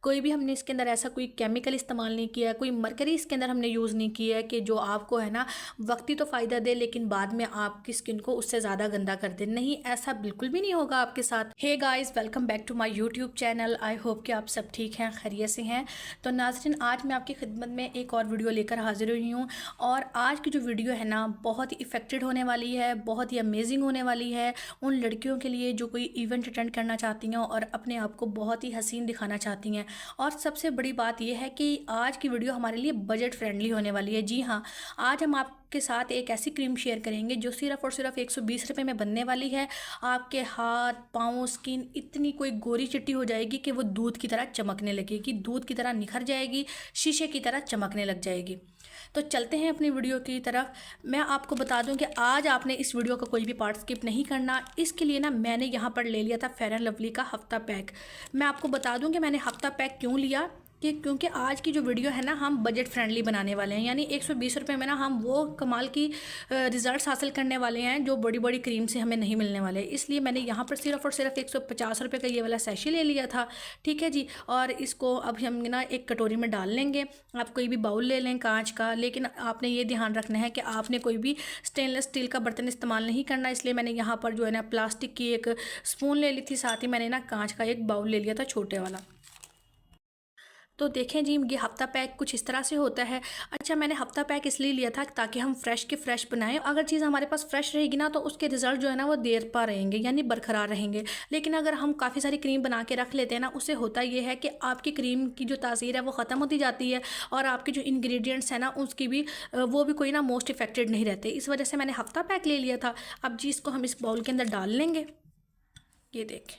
कोई भी हमने इसके अंदर ऐसा कोई केमिकल इस्तेमाल नहीं किया है, कोई मरकरी इसके अंदर हमने यूज़ नहीं किया है कि जो आपको है ना वक्ती तो फ़ायदा दे लेकिन बाद में आपकी स्किन को उससे ज़्यादा गंदा कर दे। नहीं, ऐसा बिल्कुल भी नहीं होगा आपके साथ। Hey guys, welcome back to my YouTube channel. I hope कि आप सब ठीक हैं, खैरियत से हैं। तो नाज़रीन, आज मैं आपकी खिदमत में एक और वीडियो लेकर हाजिर हुई हूँ और आज की जो वीडियो है ना बहुत ही इफ़ेक्टेड होने वाली है, बहुत ही अमेजिंग होने वाली है उन लड़कियों के लिए जो कोई इवेंट अटेंड करना चाहती हैं और अपने आप को बहुत ही हसीन दिखाना चाहती हैं। और सबसे बड़ी बात यह है कि आज की वीडियो हमारे लिए बजट फ्रेंडली होने वाली है। जी हाँ, आज हम आपके साथ एक ऐसी क्रीम शेयर करेंगे जो सिर्फ और सिर्फ 120 रुपये में बनने वाली है। आपके हाथ पाँव स्किन इतनी कोई गोरी चिट्टी हो जाएगी कि वो दूध की तरह चमकने लगेगी, दूध की तरह निखर जाएगी, शीशे की तरह चमकने लग जाएगी। तो चलते हैं अपनी वीडियो की तरफ। मैं आपको बता दूं कि आज आपने इस वीडियो का कोई भी पार्ट स्किप नहीं करना। इसके लिए ना मैंने यहाँ पर ले लिया था फेयर एंड लवली का हफ्ता पैक। मैं आपको बता दूं कि मैंने हफ्ता पैक क्यों लिया, कि क्योंकि आज की जो वीडियो है ना हम बजट फ्रेंडली बनाने वाले हैं। यानी 120 रुपये में ना हम वो कमाल की रिजल्ट्स हासिल करने वाले हैं जो बड़ी बड़ी क्रीम से हमें नहीं मिलने वाले। इसलिए मैंने यहाँ पर सिर्फ और सिर्फ 150 रुपये का ये वाला सैशे ले लिया था। ठीक है जी। और इसको अब हम ना एक कटोरी में डाल लेंगे। आप कोई भी बाउल ले लें कांच का, लेकिन आपने ये ध्यान रखना है कि आपने कोई भी स्टेनलेस स्टील का बर्तन इस्तेमाल नहीं करना। इसलिए मैंने यहाँ पर जो है ना प्लास्टिक की एक स्पून ले ली थी, साथ ही मैंने ना कांच का एक बाउल ले लिया था छोटे वाला। तो देखें जी, ये हफ्ता पैक कुछ इस तरह से होता है। अच्छा, मैंने हफ्ता पैक इसलिए लिया था ताकि हम फ्रेश के फ्रेश बनाएं। अगर चीज़ हमारे पास फ्रेश रहेगी ना तो उसके रिजल्ट जो है ना वो देर पा रहेंगे, यानी बरकरार रहेंगे। लेकिन अगर हम काफ़ी सारी क्रीम बना के रख लेते हैं ना, उससे होता ये है कि आपकी क्रीम की जो तासीर है वो ख़त्म होती जाती है और आपके जो इंग्रेडिएंट्स हैं ना उसकी भी वो भी कोई ना मोस्ट इफेक्टेड नहीं रहते। इस वजह से मैंने हफ्ता पैक ले लिया था। अब जी इसको हम इस बाउल के अंदर डाल लेंगे। ये देखें,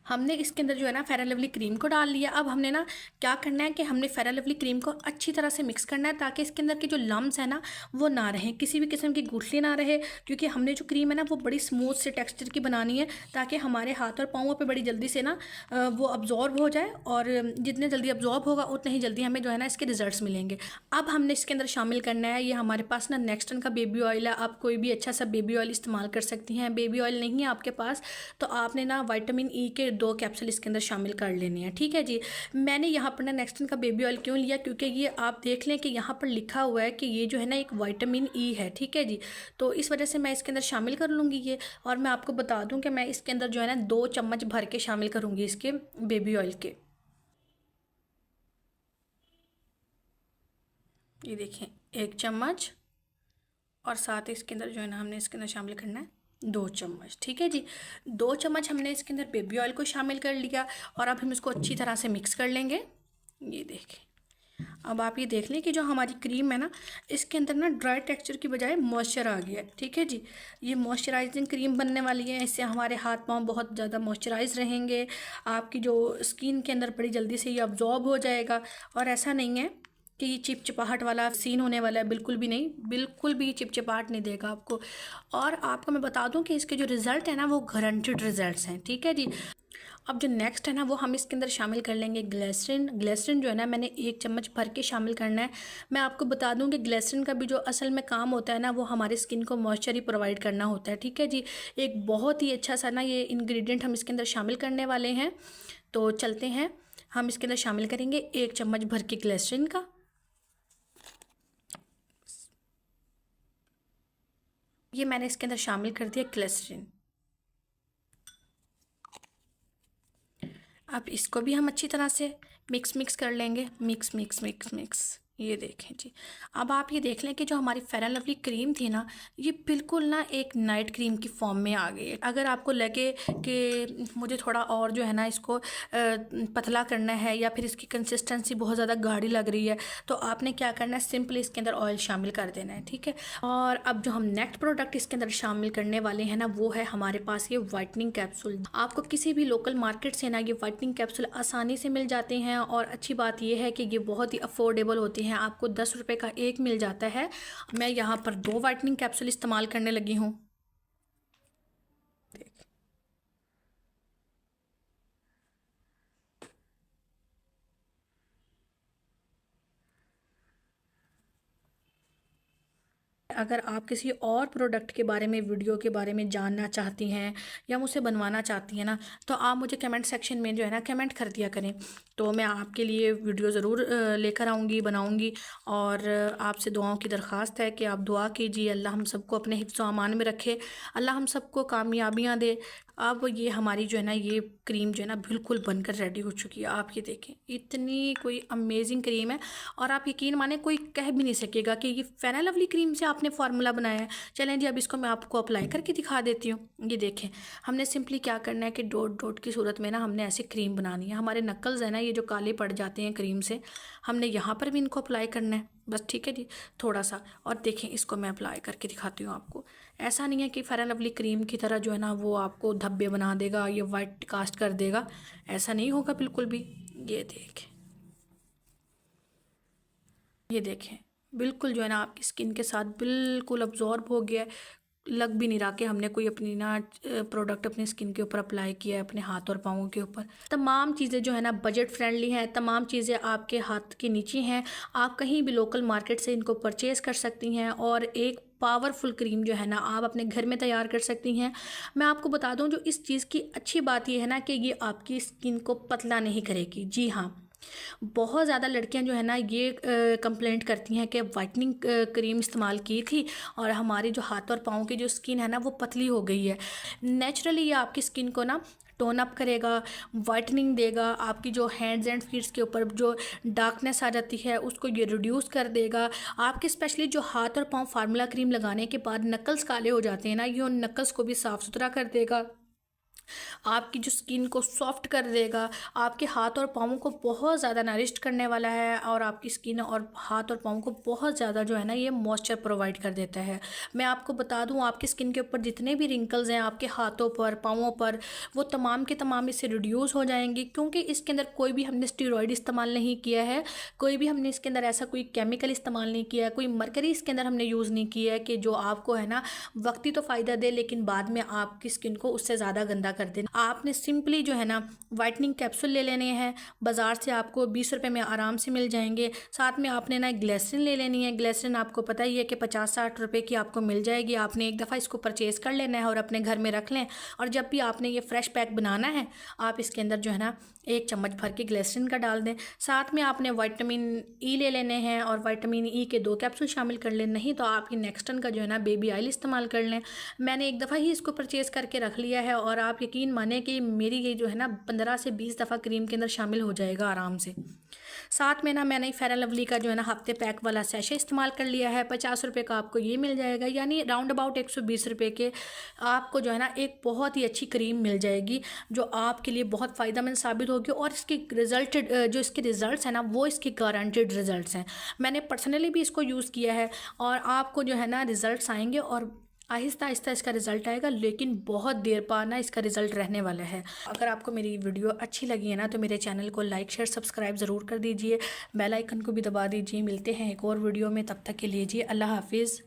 हमने इसके अंदर जो है ना फेयर एंड लवली क्रीम को डाल लिया। अब हमने ना क्या करना है कि हमने फेयर एंड लवली क्रीम को अच्छी तरह से मिक्स करना है ताकि इसके अंदर के जो लम्स है ना वो ना रहें, किसी भी किस्म की गुठली ना रहे। क्योंकि हमने जो क्रीम है ना वो बड़ी स्मूथ से टेक्सचर की बनानी है ताकि हमारे हाथ और पाँवों पर बड़ी जल्दी से ना वो अब्जॉर्ब हो जाए और जितने जल्दी अब्जॉर्ब होगा उतने ही जल्दी हमें जो है ना इसके रिजल्ट्स मिलेंगे। अब हमने इसके अंदर शामिल करना है, ये हमारे पास ना नेक्स्टन का बेबी ऑयल है। आप कोई भी अच्छा सा बेबी ऑयल इस्तेमाल कर सकती हैं। बेबी ऑयल नहीं है आपके पास तो आपने ना विटामिन ई के 2 कैप्सूल इसके अंदर शामिल कर लेने हैं। ठीक है जी। मैंने यहाँ पर ना नेक्स्टन का बेबी ऑयल क्यों लिया, क्योंकि ये आप देख लें कि यहाँ पर लिखा हुआ है कि ये जो है ना एक विटामिन ई है। ठीक है जी। तो इस वजह से मैं इसके अंदर शामिल कर लूँगी ये। और मैं आपको बता दूँ कि मैं इसके अंदर जो है ना 2 चम्मच भर के शामिल करूँगी इसके बेबी ऑयल के। ये देखें, 1 चम्मच और साथ ही इसके अंदर जो है ना हमने इसके अंदर शामिल करना है 2 चम्मच। ठीक है जी। 2 चम्मच हमने इसके अंदर बेबी ऑयल को शामिल कर लिया और अब हम इसको अच्छी तरह से मिक्स कर लेंगे। ये देखें, अब आप ये देख लें कि जो हमारी क्रीम है ना इसके अंदर ना ड्राई टेक्सचर की बजाय मॉइस्चर आ गया है। ठीक है जी। ये मॉइस्चराइजिंग क्रीम बनने वाली है, इससे हमारे हाथ पाँव बहुत ज़्यादा मॉइस्चराइज रहेंगे। आपकी जो स्किन के अंदर बड़ी जल्दी से ये अब्जॉर्ब हो जाएगा और ऐसा नहीं है कि ये चिपचिपाहट वाला सीन होने वाला है, बिल्कुल भी नहीं, बिल्कुल भी चिपचिपाहट नहीं देगा आपको। और आपको मैं बता दूं कि इसके जो रिज़ल्ट है ना वो गारंटेड रिजल्ट्स हैं। ठीक है जी। अब जो नेक्स्ट है ना वो हम इसके अंदर शामिल कर लेंगे ग्लिसरीन। ग्लिसरीन जो है ना मैंने 1 चम्मच भर के शामिल करना है। मैं आपको बता दूं कि ग्लिसरीन का भी जो असल में काम होता है ना वो हमारे स्किन को मॉइस्चर ही प्रोवाइड करना होता है। ठीक है जी। एक बहुत ही अच्छा सा ना ये इंग्रेडिएंट हम इसके अंदर शामिल करने वाले हैं। तो चलते हैं, हम इसके अंदर शामिल करेंगे 1 चम्मच भर के ग्लिसरीन का। ये मैंने इसके अंदर शामिल कर दिया ग्लिसरीन। अब इसको भी हम अच्छी तरह से मिक्स कर लेंगे। Mix mix mix mix. ये देखें जी। अब आप ये देख लें कि जो हमारी फेयर एंड लवली क्रीम थी ना ये बिल्कुल ना एक नाइट क्रीम की फॉर्म में आ गई है। अगर आपको लगे कि मुझे थोड़ा और जो है ना इसको पतला करना है या फिर इसकी कंसिस्टेंसी बहुत ज़्यादा गाढ़ी लग रही है तो आपने क्या करना है, सिंपली इसके अंदर ऑयल शामिल कर देना है। ठीक है। और अब जो हम नेक्स्ट प्रोडक्ट इसके अंदर शामिल करने वाले हैं ना वो है हमारे पास ये वाइटनिंग कैप्सूल। आपको किसी भी लोकल मार्केट से ना ये वाइटनिंग कैप्सूल आसानी से मिल जाते हैं और अच्छी बात ये है कि ये बहुत ही अफोर्डेबल होती हैं। आपको 10 रुपये का एक मिल जाता है। मैं यहाँ पर 2 वाइटनिंग कैप्सूल इस्तेमाल करने लगी हूँ। अगर आप किसी और प्रोडक्ट के बारे में, वीडियो के बारे में जानना चाहती हैं या मुझसे बनवाना चाहती हैं ना, तो आप मुझे कमेंट सेक्शन में जो है ना कमेंट कर दिया करें। तो मैं आपके लिए वीडियो ज़रूर लेकर आऊँगी, बनाऊँगी। और आपसे दुआओं की दरख्वास्त है कि आप दुआ कीजिए, अल्लाह हम सबको अपने हिफ्ज़ व अमान में रखे, अल्लाह हम सबको कामयाबियाँ दे। अब ये हमारी जो है ना ये क्रीम जो है ना बिल्कुल बनकर रेडी हो चुकी है। आप ये देखें, इतनी कोई अमेजिंग क्रीम है और आप यकीन माने कोई कह भी नहीं सकेगा कि ये फेयर एंड लवली क्रीम से आपने फार्मूला बनाया है। चलें जी, अब इसको मैं आपको अप्लाई करके दिखा देती हूँ। ये देखें, हमने सिंपली क्या करना है कि डॉट डॉट की सूरत में ना हमने ऐसे क्रीम बनानी है। हमारे नक्कल्स है ना ये जो काले पड़ जाते हैं क्रीम से, हमने यहाँ पर भी इनको अप्लाई करना है बस। ठीक है जी, थोड़ा सा। और देखें, इसको मैं अप्लाई करके दिखाती हूँ आपको। ऐसा नहीं है कि फेयर एंड लवली क्रीम की तरह जो है ना वो आपको धब्बे बना देगा, ये वाइट कास्ट कर देगा, ऐसा नहीं होगा बिल्कुल भी। ये देखें, ये देखें, बिल्कुल जो है ना आपकी स्किन के साथ बिल्कुल अब्जॉर्ब हो गया है। लग भी नहीं रहा कि हमने कोई अपनी ना प्रोडक्ट अपनी स्किन के ऊपर अप्लाई किया है, अपने हाथ और पाँवों के ऊपर। तमाम चीज़ें जो है ना बजट फ्रेंडली हैं, तमाम चीज़ें आपके हाथ के नीचे हैं। आप कहीं भी लोकल मार्केट से इनको परचेज़ कर सकती हैं और एक पावरफुल क्रीम जो है ना आप अपने घर में तैयार कर सकती हैं। मैं आपको बता दूं, जो इस चीज़ की अच्छी बात यह है ना कि ये आपकी स्किन को पतला नहीं करेगी। जी हाँ, बहुत ज़्यादा लड़कियां जो है ना ये कंप्लेंट करती हैं कि वाइटनिंग क्रीम इस्तेमाल की थी और हमारी जो हाथ और पाँव की जो स्किन है ना वो पतली हो गई है। नेचुरली ये आपकी स्किन को ना टोन अप करेगा, वाइटनिंग देगा, आपकी जो हैंड्स एंड फीट्स के ऊपर जो डार्कनेस आ जाती है उसको ये रिड्यूस कर देगा। आपके स्पेशली जो हाथ और पाँव फार्मूला क्रीम लगाने के बाद नकल्स काले हो जाते हैं ना, ये उन नकल्स को भी साफ़ सुथरा कर देगा, आपकी जो स्किन को सॉफ्ट कर देगा, आपके हाथ और पाँवों को बहुत ज़्यादा नरिश्ड करने वाला है और आपकी स्किन और हाथ और पाँव को बहुत ज़्यादा जो है ना ये मॉइस्चर प्रोवाइड कर देता है। मैं आपको बता दूं, आपकी स्किन के ऊपर जितने भी रिंकल्स हैं आपके हाथों पर, पाँवों पर, वो तमाम के तमाम इससे रिड्यूस हो जाएंगी, क्योंकि इसके अंदर कोई भी हमने स्टेरॉइड इस्तेमाल नहीं किया है, कोई भी हमने इसके अंदर ऐसा कोई केमिकल इस्तेमाल नहीं किया है, कोई मरकरी इसके अंदर हमने यूज़ नहीं किया है कि जो आपको है ना वक्ती तो फ़ायदा दे लेकिन बाद में आपकी स्किन को उससे ज़्यादा गंदा कर दे। आपने सिंपली जो है ना वाइटनिंग कैप्सूल ले लेने हैं, बाज़ार से आपको 20 रुपये में आराम से मिल जाएंगे। साथ में आपने ना ग्लिसरीन ले लेनी है। ग्लिसरीन आपको पता ही है कि 50-60 रुपये की आपको मिल जाएगी। आपने एक दफ़ा इसको परचेज़ कर लेना है और अपने घर में रख लें, और जब भी आपने ये फ्रेश पैक बनाना है आप इसके अंदर जो है ना 1 चम्मच भर के ग्लिसरीन का डाल दें। साथ में आपने विटामिन ई ले लेने हैं और विटामिन ई के 2 कैप्सूल शामिल कर लें, नहीं तो आपकी नेक्स्टन का जो है ना बेबी ऑयल इस्तेमाल कर लें। मैंने एक दफ़ा ही इसको परचेज़ करके रख लिया है और आप यकीन माने कि मेरी ये जो है ना 15 से 20 दफ़ा क्रीम के अंदर शामिल हो जाएगा आराम से। साथ में ना मैंने फेयर एंड लवली का जो है ना हफ्ते पैक वाला सैशे इस्तेमाल कर लिया है। 50 रुपये का आपको ये मिल जाएगा, यानी राउंड अबाउट 120 रुपये के आपको जो है ना एक बहुत ही अच्छी क्रीम मिल जाएगी जो आपके लिए बहुत फ़ायदेमंद साबित होगी। और इसके जो इसके रिज़ल्ट्स हैं ना वो इसके गारंटेड रिज़ल्ट्स हैं। मैंने पर्सनली भी इसको यूज़ किया है और आपको जो है ना रिज़ल्ट्स आएंगे और आहिस्ता आहिस्ता इसका रिज़ल्ट आएगा, लेकिन बहुत देर बाद ना इसका रिज़ल्ट रहने वाला है। अगर आपको मेरी वीडियो अच्छी लगी है ना तो मेरे चैनल को लाइक शेयर सब्सक्राइब ज़रूर कर दीजिए, बेल आइकन को भी दबा दीजिए। मिलते हैं एक और वीडियो में, तब तक के लिए जी अल्लाह हाफिज़।